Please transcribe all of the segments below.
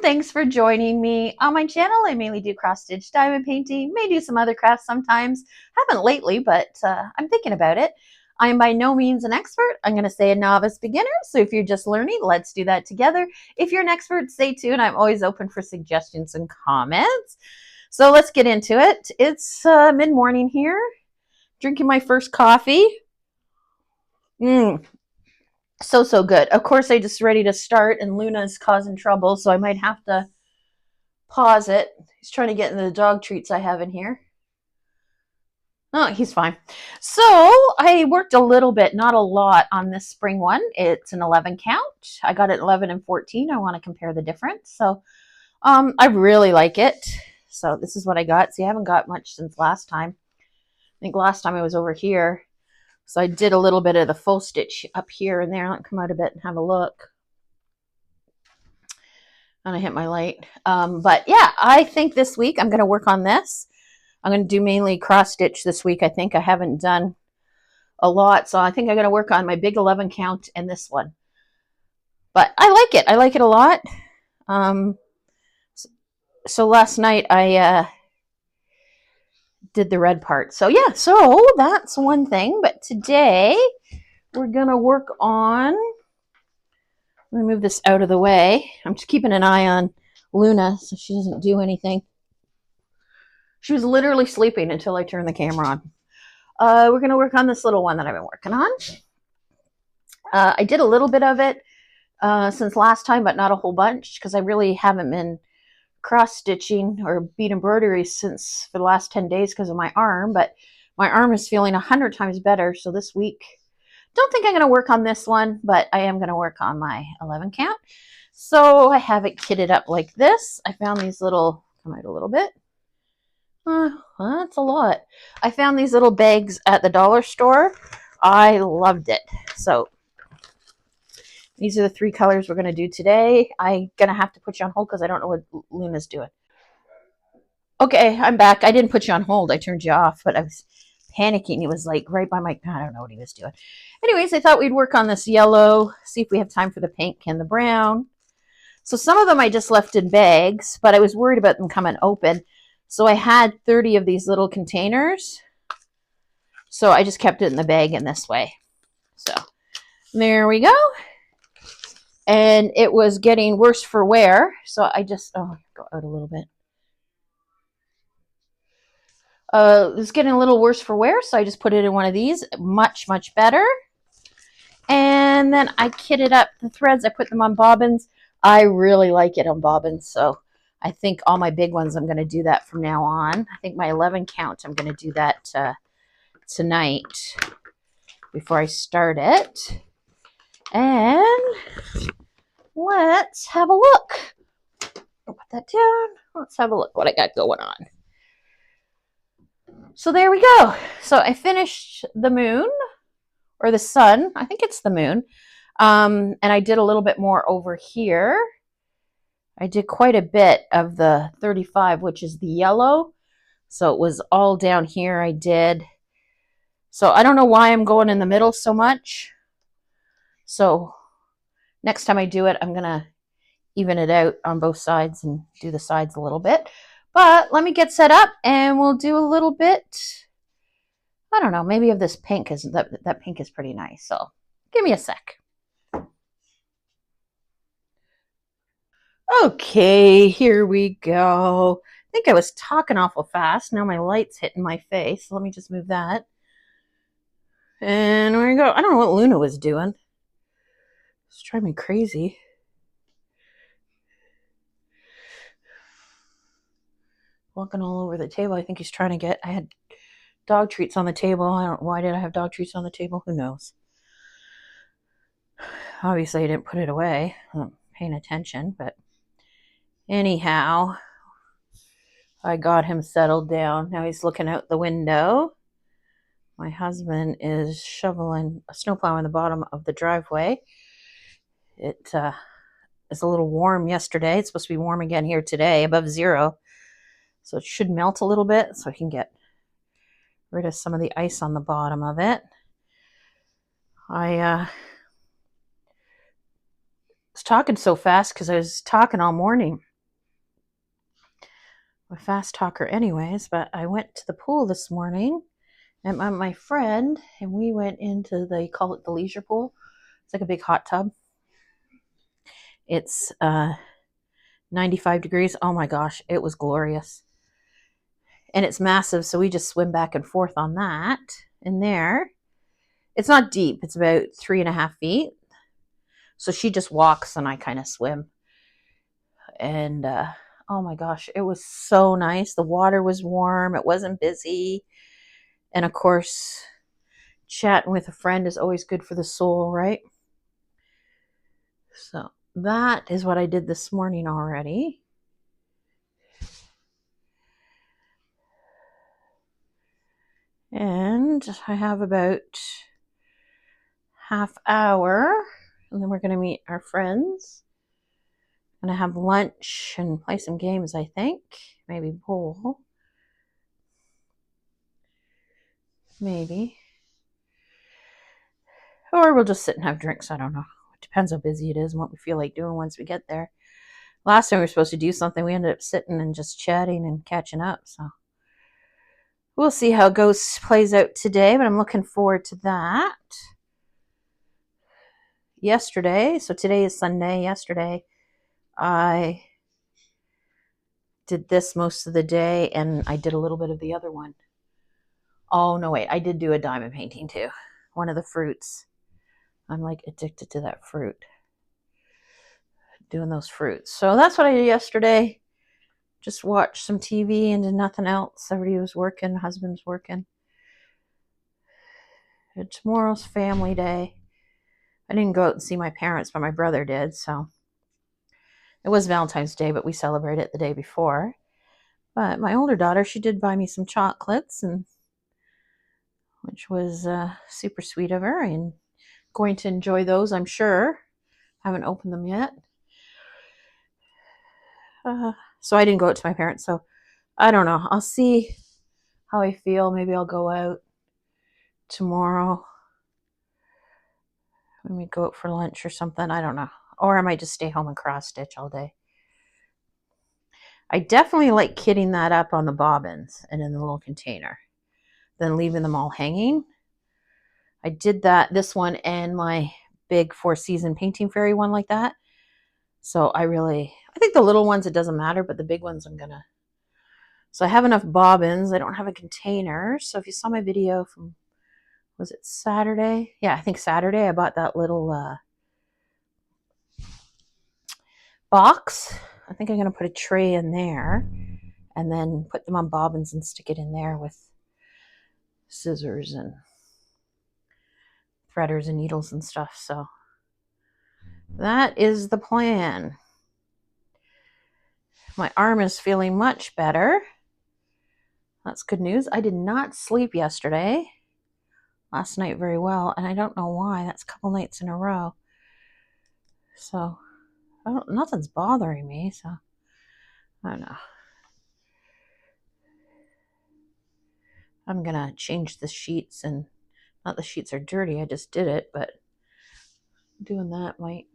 thanks for joining me. On my channel, I mainly do cross-stitch diamond painting, may do some other crafts sometimes. Haven't lately, but I'm thinking about it. I am by no means an expert. I'm going to say a novice beginner, so if you're just learning, let's do that together. If you're an expert, stay tuned. I'm always open for suggestions and comments. So let's get into it. It's mid-morning here, drinking my first coffee. So good. Of course, I just ready to start, and Luna's causing trouble, so I might have to pause it. He's trying to get into the dog treats I have in here. Oh, he's fine. So I worked a little bit, not a lot, on this spring one. It's an 11 count. I got it 11 and 14. I want to compare the difference. So I really like it. So this is what I got. See, I haven't got much since last time. I think last time I was over here. So I did a little bit of the full stitch up here and there. Let me come out a bit and have a look. And I hit my light. But yeah, I think this week I'm going to work on this. I'm going to do mainly cross stitch this week. I think I haven't done a lot. So I think I'm going to work on my big 11 count and this one. But I like it. I like it a lot. So last night I did the red part. So yeah, so that's one thing. But today we're going to work on, let me move this out of the way. I'm just keeping an eye on Luna so she doesn't do anything. She was literally sleeping until I turned the camera on. We're going to work on this little one that I've been working on. I did a little bit of it since last time, but not a whole bunch because I really haven't been cross-stitching or bead embroidery since for the last 10 days because of my arm, but my arm is feeling 100 times better. So this week, don't think I'm going to work on this one, but I am going to work on my 11 count. So I have it kitted up like this. I found these little, come out a little bit. That's a lot. I found these little bags at the dollar store. I loved it. So these are the 3 colors we're going to do today. I'm going to have to put you on hold because I don't know what Luna's doing. Okay, I'm back. I didn't put you on hold. I turned you off, but I was panicking. He was like right by my, I don't know what he was doing. Anyways, I thought we'd work on this yellow, see if we have time for the pink and the brown. So some of them I just left in bags, but I was worried about them coming open. So I had 30 of these little containers. So I just kept it in the bag in this way. So there we go. And it was getting worse for wear. So I just, go out a little bit. It was getting a little worse for wear. So I just put it in one of these. Much, much better. And then I kitted up the threads. I put them on bobbins. I really like it on bobbins. So I think all my big ones, I'm going to do that from now on. I think my 11 count, I'm going to do that tonight before I start it. And let's have a look. I'll put that down. Let's have a look what I got going on. So there we go. So I finished the moon or the sun. I think it's the moon. And I did a little bit more over here. I did quite a bit of the 35, which is the yellow. So it was all down here I did. So I don't know why I'm going in the middle so much. So next time I do it, I'm going to even it out on both sides and do the sides a little bit. But let me get set up and we'll do a little bit, I don't know, maybe of this pink. That pink is pretty nice. So give me a sec. Okay, here we go. I think I was talking awful fast. Now my light's hitting my face. So let me just move that. And there we go. I don't know what Luna was doing. It's driving me crazy. Walking all over the table. I think he's trying to get, I had dog treats on the table. I don't know, why did I have dog treats on the table? Who knows? Obviously I didn't put it away. I'm not paying attention, but anyhow, I got him settled down. Now he's looking out the window. My husband is shoveling a snowplow in the bottom of the driveway. It is a little warm yesterday. It's supposed to be warm again here today, above 0. So it should melt a little bit so I can get rid of some of the ice on the bottom of it. I was talking so fast because I was talking all morning. a fast talker anyways, but I went to the pool this morning and my friend, and we went into, they call it the leisure pool. It's like a big hot tub. It's 95 degrees. Oh my gosh, it was glorious. And it's massive, so we just swim back and forth on that in there. It's not deep, it's about 3.5 feet. So she just walks and I kind of swim. And oh my gosh, it was so nice. The water was warm, it wasn't busy. And of course, chatting with a friend is always good for the soul, right? So that is what I did this morning already. And I have about half hour, and then we're going to meet our friends. I'm going to have lunch and play some games, I think. Maybe bowl. Maybe. Or we'll just sit and have drinks. I don't know. It depends how busy it is and what we feel like doing once we get there. Last time we were supposed to do something, we ended up sitting and just chatting and catching up. So we'll see how it plays out today, but I'm looking forward to that. Yesterday, so today is Sunday. Yesterday, I did this most of the day, and I did a little bit of the other one. Oh, no, wait. I did do a diamond painting, too. One of the fruits. I'm, like, addicted to that fruit. Doing those fruits. So that's what I did yesterday. Just watched some TV and did nothing else. Everybody was working. Husband's working. And tomorrow's family day. I didn't go out and see my parents, but my brother did, so it was Valentine's Day, but we celebrated it the day before. But my older daughter, she did buy me some chocolates, and which was super sweet of her, and going to enjoy those, I'm sure. Haven't opened them yet. So I didn't go out to my parents, so I don't know. I'll see how I feel. Maybe I'll go out tomorrow. Maybe go out for lunch or something. I don't know. Or I might just stay home and cross stitch all day. I definitely like kitting that up on the bobbins and in the little container, then leaving them all hanging. I did that, this one, and my big 4-season painting fairy one like that. So I think the little ones, it doesn't matter, but the big ones I'm gonna. So I have enough bobbins. I don't have a container. So if you saw my video from, was it Saturday? Yeah, I think Saturday, I bought that little box. I think I'm gonna put a tray in there and then put them on bobbins and stick it in there with scissors and threaders and needles and stuff. So that is the plan. My arm is feeling much better. That's good news. I did not sleep yesterday. Last night very well, and I don't know why. That's a couple nights in a row. So nothing's bothering me, so I don't know. I'm gonna change the sheets, and not the sheets are dirty, I just did it, but doing that might.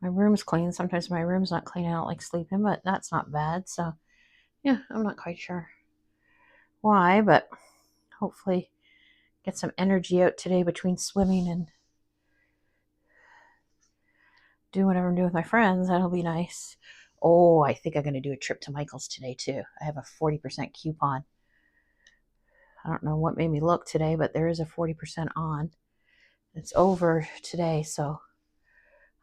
My room's clean. Sometimes my room's not clean. I don't like sleeping, but that's not bad. So yeah, I'm not quite sure why, but hopefully get some energy out today between swimming and doing whatever I'm doing with my friends. That'll be nice. Oh, I think I'm going to do a trip to Michael's today too. I have a 40% coupon. I don't know what made me look today, but there is a 40% on. It's over today, so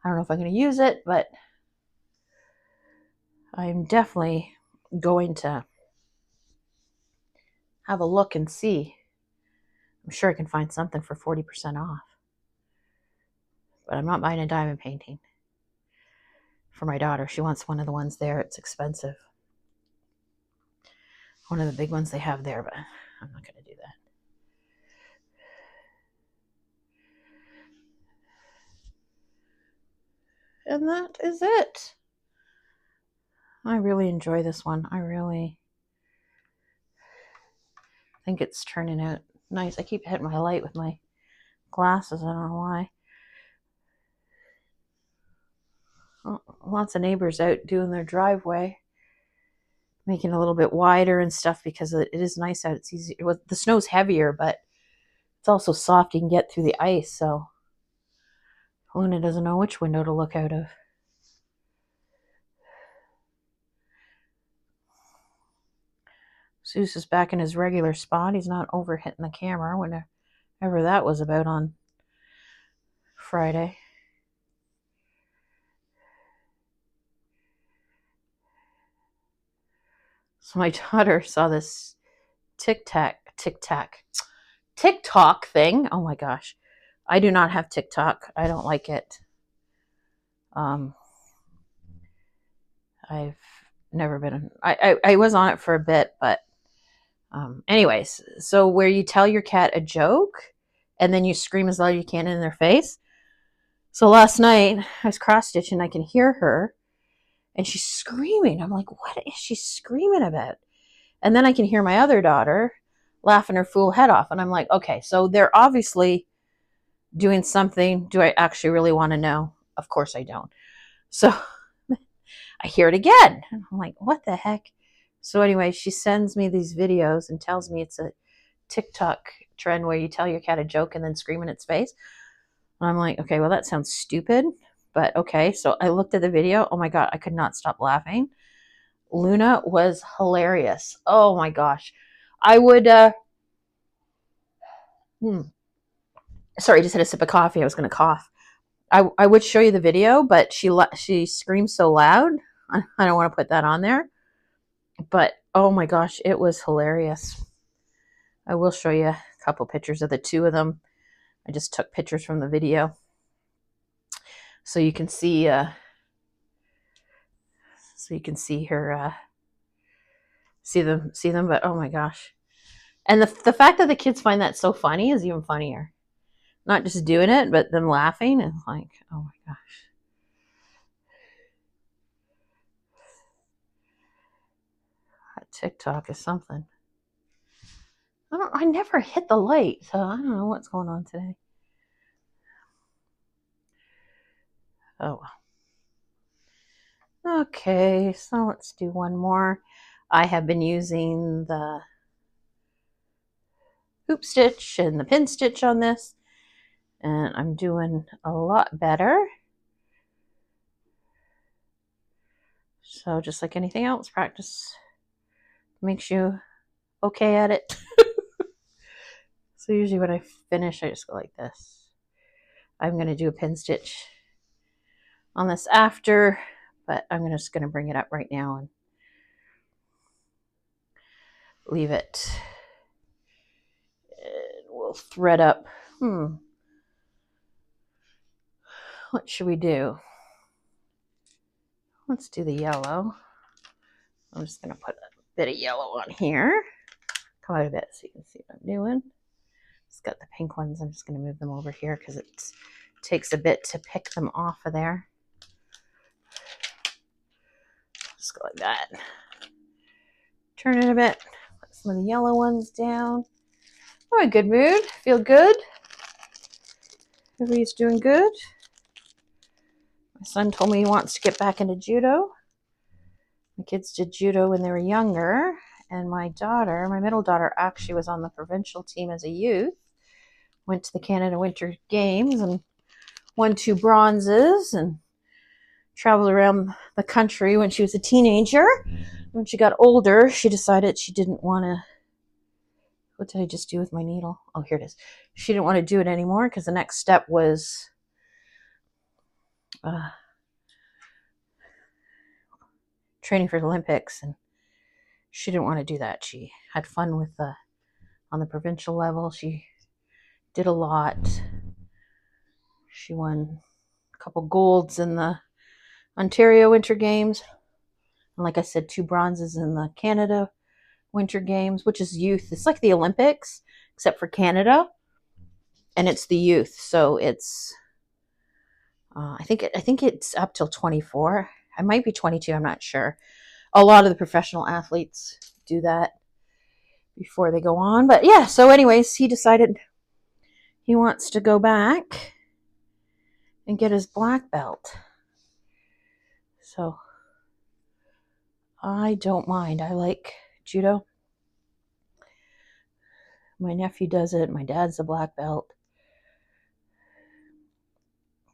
I don't know if I'm going to use it, but I'm definitely going to have a look and see. I'm sure I can find something for 40% off. But I'm not buying a diamond painting for my daughter. She wants one of the ones there. It's expensive. One of the big ones they have there, but I'm not going to do that. And that is it. I really enjoy this one. I really think it's turning out nice. I keep hitting my light with my glasses. I don't know why. lots of neighbors out doing their driveway, making it a little bit wider and stuff because it is nice out. It's easy. Well, the snow's heavier, but it's also soft. You can get through the ice, so Luna doesn't know which window to look out of. Zeus is back in his regular spot. He's not over hitting the camera whenever that was about on Friday. So my daughter saw this TikTok thing. Oh my gosh. I do not have TikTok. I don't like it. I've never been. I was on it for a bit, but anyways. So where you tell your cat a joke, and then you scream as loud as you can in their face. So last night I was cross stitching. I can hear her, and she's screaming. I'm like, what is she screaming about? And then I can hear my other daughter laughing her fool head off, and I'm like, okay, so they're obviously doing something. Do I actually really want to know? Of course I don't. So I hear it again. And I'm like, what the heck? So anyway, she sends me these videos and tells me it's a TikTok trend where you tell your cat a joke and then scream in its face. And I'm like, okay, well, that sounds stupid, but okay. So I looked at the video. Oh my God, I could not stop laughing. Luna was hilarious. Oh my gosh. I would, sorry, I just had a sip of coffee. I was going to cough. I would show you the video, but she screams so loud. I don't want to put that on there. But oh my gosh, it was hilarious. I will show you a couple pictures of the two of them. I just took pictures from the video, so you can see. So you can see her. See them. But oh my gosh, and the fact that the kids find that so funny is even funnier. Not just doing it, but them laughing and like, oh my gosh. That TikTok is something. I never hit the light, so I don't know what's going on today. Oh well. Okay, so let's do one more. I have been using the hoop stitch and the pin stitch on this, and I'm doing a lot better. So just like anything else, practice makes you okay at it. So usually when I finish, I just go like this. I'm going to do a pin stitch on this after, but I'm just going to bring it up right now and leave it. And we'll thread up. What should we do? Let's do the yellow. I'm just going to put a bit of yellow on here. Come out a bit so you can see what I'm doing. It's got the pink ones. I'm just going to move them over here because it takes a bit to pick them off of there. Just go like that. Turn it a bit. Put some of the yellow ones down. I'm in a good mood. Feel good. Everybody's doing good. My son told me he wants to get back into judo. My kids did judo when they were younger. And my daughter, my middle daughter, actually was on the provincial team as a youth. Went to the Canada Winter Games and won 2 bronzes and traveled around the country when she was a teenager. When she got older, she decided she didn't want to. What did I just do with my needle? Oh, here it is. She didn't want to do it anymore because the next step was training for the Olympics, and she didn't want to do that. She had fun with on the provincial level. She did a lot. She won a couple golds in the Ontario Winter Games. And like I said, 2 bronzes in the Canada Winter Games, which is youth. It's like the Olympics, except for Canada. And it's the youth. So it's, I think it's up till 24. I might be 22. I'm not sure. A lot of the professional athletes do that before they go on. But yeah, so anyways, he decided he wants to go back and get his black belt. So I don't mind. I like judo. My nephew does it. My dad's a black belt.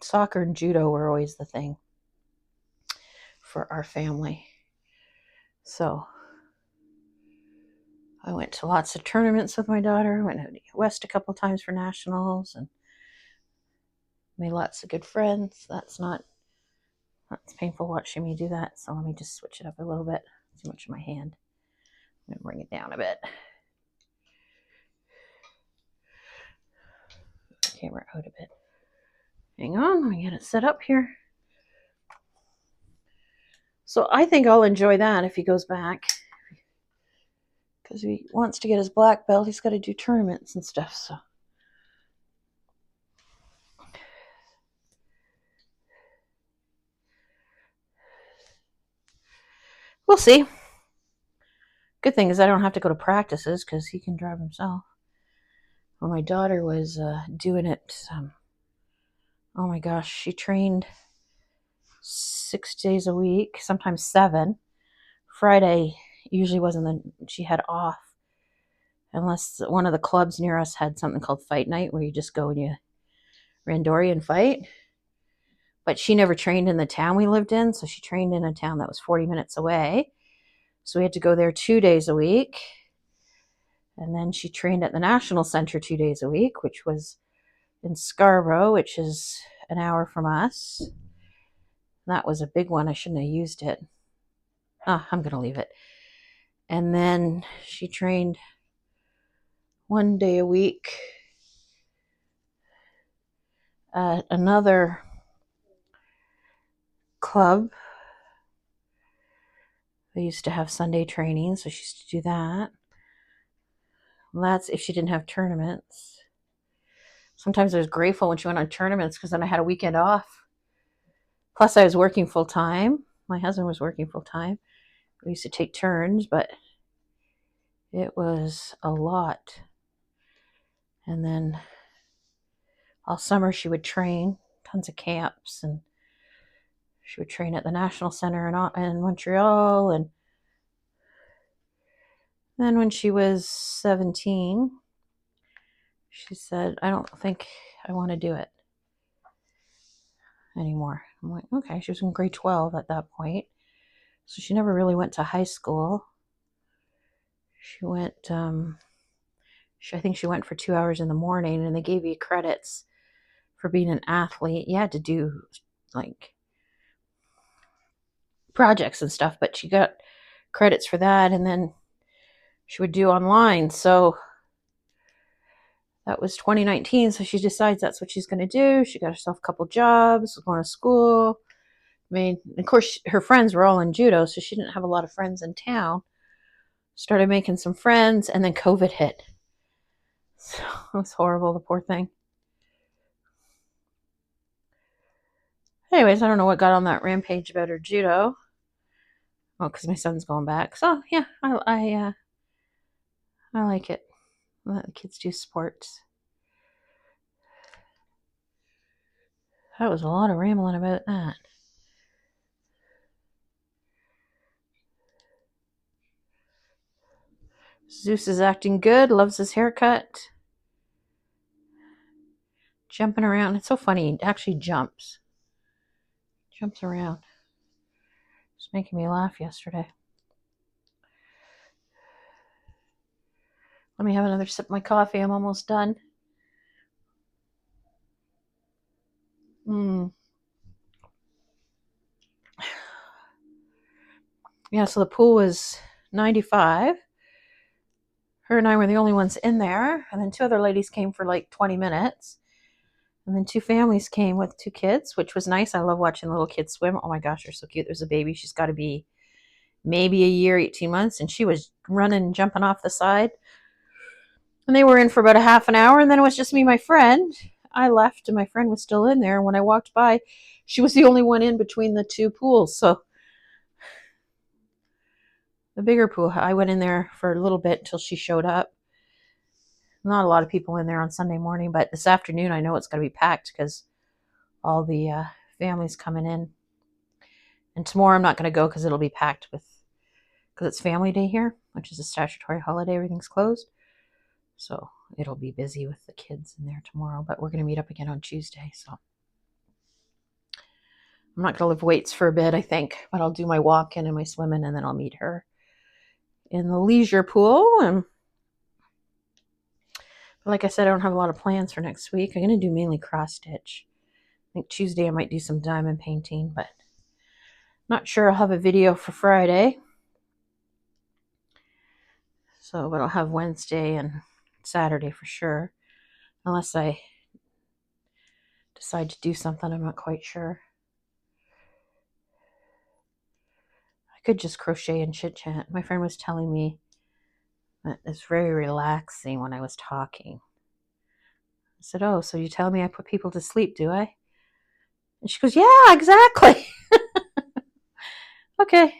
Soccer and judo were always the thing for our family. So I went to lots of tournaments with my daughter. Went out west a couple times for nationals and made lots of good friends. That's painful watching me do that. So let me just switch it up a little bit. Too much in my hand. I'm going to bring it down a bit. Camera out a bit. Hang on, let me get it set up here. So I think I'll enjoy that if he goes back. Because he wants to get his black belt. He's got to do tournaments and stuff. So we'll see. Good thing is I don't have to go to practices because he can drive himself. When my daughter was doing it, oh my gosh, she trained 6 days a week, sometimes 7. Friday usually wasn't she had off, unless one of the clubs near us had something called fight night where you just go and you randori and fight. But she never trained in the town we lived in, so she trained in a town that was 40 minutes away. So we had to go there 2 days a week. And then she trained at the National Center 2 days a week, which was in Scarborough, which is an hour from us. That was a big one. I shouldn't have used it. I'm going to leave it. And then she trained 1 day a week at another club. They used to have Sunday training, so she used to do that. Well, that's if she didn't have tournaments. Sometimes I was grateful when she went on tournaments because then I had a weekend off. Plus, I was working full time. My husband was working full time. We used to take turns, but it was a lot. And then all summer she would train, tons of camps, and she would train at the National Center in Montreal. And then when she was 17, she said, I don't think I want to do it anymore. I'm like, okay. She was in grade 12 at that point. So she never really went to high school. She went, I think she went for 2 hours in the morning, and they gave you credits for being an athlete. You had to do like projects and stuff, but she got credits for that, and then she would do online. So that was 2019. So she decides that's what she's going to do. She got herself a couple jobs, going to school. I mean, of course, her friends were all in judo, so she didn't have a lot of friends in town. Started making some friends, and then COVID hit. So it was horrible, the poor thing. Anyways, I don't know what got on that rampage about her judo. Oh, because my son's going back. So yeah, I like it. Let the kids do sports. That was a lot of rambling about that. Zeus is acting good, loves his haircut. Jumping around. It's so funny. He actually jumps. Jumps around. It's making me laugh yesterday. Let me have another sip of my coffee. I'm almost done. Yeah, so the pool was 95. Her and I were the only ones in there. And then 2 other ladies came for like 20 minutes. And then 2 families came with 2 kids, which was nice. I love watching little kids swim. Oh my gosh, they're so cute. There's a baby. She's got to be maybe a year, 18 months. And she was running and jumping off the side. And they were in for about a half an hour. And then it was just me and my friend. I left and my friend was still in there. When I walked by, she was the only one in between the 2 pools. So the bigger pool, I went in there for a little bit until she showed up. Not a lot of people in there on Sunday morning, but this afternoon I know it's going to be packed because all the families coming in. And tomorrow I'm not going to go because it'll be packed with, because it's family day here, which is a statutory holiday. Everything's closed. So it'll be busy with the kids in there tomorrow. But we're going to meet up again on Tuesday. So I'm not going to lift weights for a bit, I think. But I'll do my walking and my swimming, and then I'll meet her in the leisure pool. And like I said, I don't have a lot of plans for next week. I'm going to do mainly cross stitch. I think Tuesday I might do some diamond painting, but not sure I'll have a video for Friday. So, but I'll have Wednesday and Saturday for sure. Unless I decide to do something, I'm not quite sure. I could just crochet and chit chat. My friend was telling me that it's very relaxing when I was talking. I said, "Oh, so you tell me I put people to sleep, do I?" And she goes, "Yeah, exactly." Okay.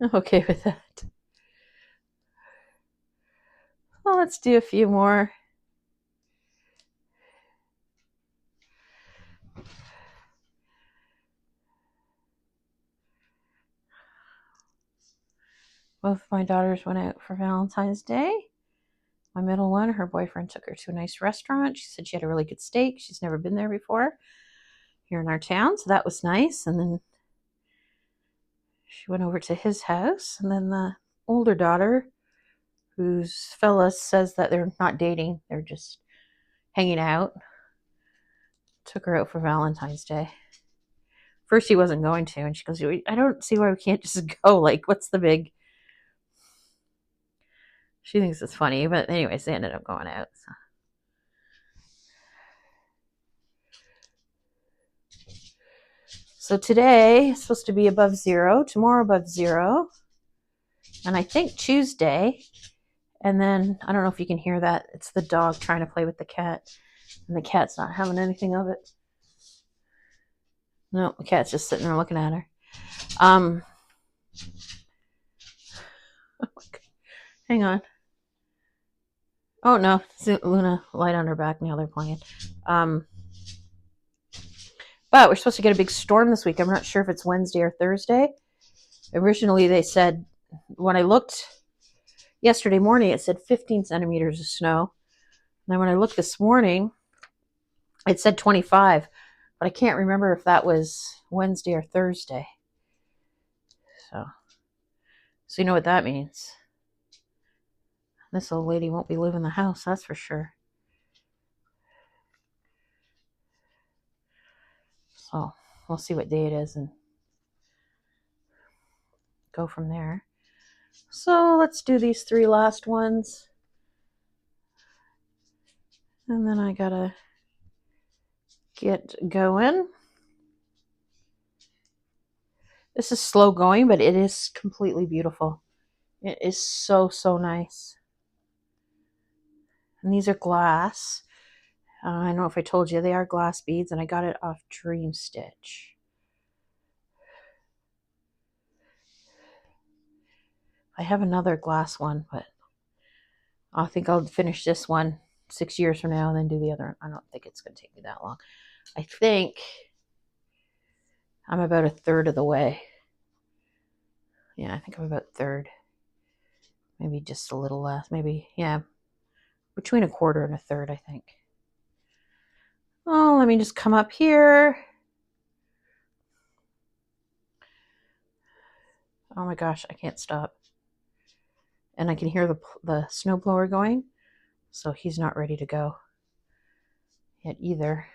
I'm okay with that. Well, let's do a few more. Both my daughters went out for Valentine's Day. My middle one, her boyfriend took her to a nice restaurant. She said she had a really good steak. She's never been there before here in our town, so that was nice. And then she went over to his house. And then the older daughter, whose fella says that they're not dating, they're just hanging out, took her out for Valentine's Day. First, he wasn't going to, and she goes, "I don't see why we can't just go. Like, what's the big..." She thinks it's funny, but anyways, they ended up going out. So today is supposed to be above zero, tomorrow above zero, and I think Tuesday. And then, I don't know if you can hear that. It's the dog trying to play with the cat, and the cat's not having anything of it. No, the cat's just sitting there looking at her. Hang on. Oh no, Luna light on her back. Now they're playing. But we're supposed to get a big storm this week. I'm not sure if it's Wednesday or Thursday. Originally, they said, when I looked yesterday morning, it said 15 centimeters of snow. And then when I looked this morning, it said 25. But I can't remember if that was Wednesday or Thursday. So you know what that means. This old lady won't be leaving the house, that's for sure. So we'll see what day it is and go from there. So let's do these 3 last ones. And then I gotta get going. This is slow going, but it is completely beautiful. It is so, so nice. And these are glass. I don't know if I told you, they are glass beads, and I got it off Dream Stitch. I have another glass one, but I think I'll finish this one 6 years from now and then do the other. I don't think it's going to take me that long. I think I'm about a third of the way. Yeah, I think I'm about a third. Maybe just a little less. Maybe, yeah, between a quarter and a third, I think. Oh, let me just come up here. Oh my gosh, I can't stop. And I can hear the snowblower going, so he's not ready to go yet either.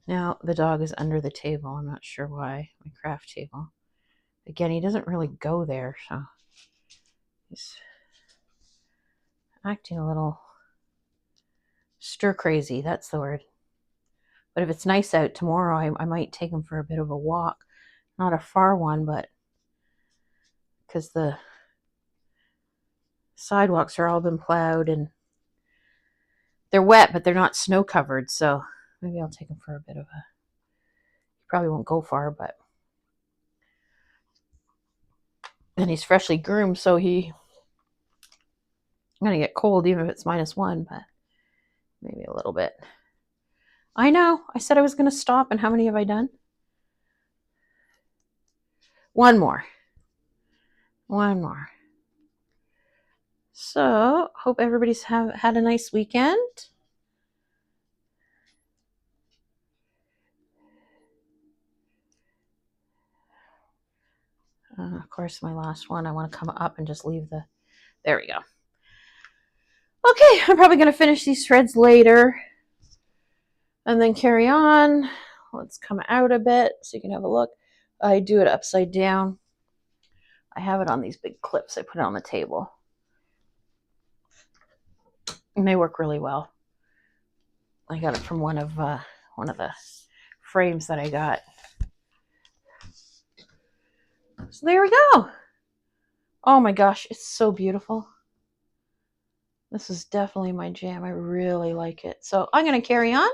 Now the dog is under the table. I'm not sure why. My craft table. Again, he doesn't really go there, so he's acting a little stir crazy. That's the word. But if it's nice out tomorrow, I might take him for a bit of a walk. Not a far one, but because the sidewalks are all been plowed and they're wet, but they're not snow covered. So maybe I'll take him for a bit of a... He probably won't go far, but... And he's freshly groomed, so I'm going to get cold even if it's -1, but maybe a little bit. I know. I said I was going to stop, and how many have I done? One more. One more. So, hope everybody's had a nice weekend. Of course, my last one, I want to come up and just leave the... There we go. Okay, I'm probably going to finish these threads later and then carry on. Let's come out a bit so you can have a look. I do it upside down. I have it on these big clips. I put it on the table. And they work really well. I got it from one of the frames that I got. So there we go. Oh my gosh, it's so beautiful. This is definitely my jam. I really like it. So I'm going to carry on.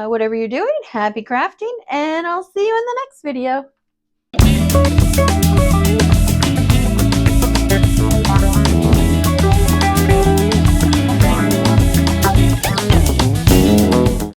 Whatever you're doing, happy crafting, and I'll see you in the next video.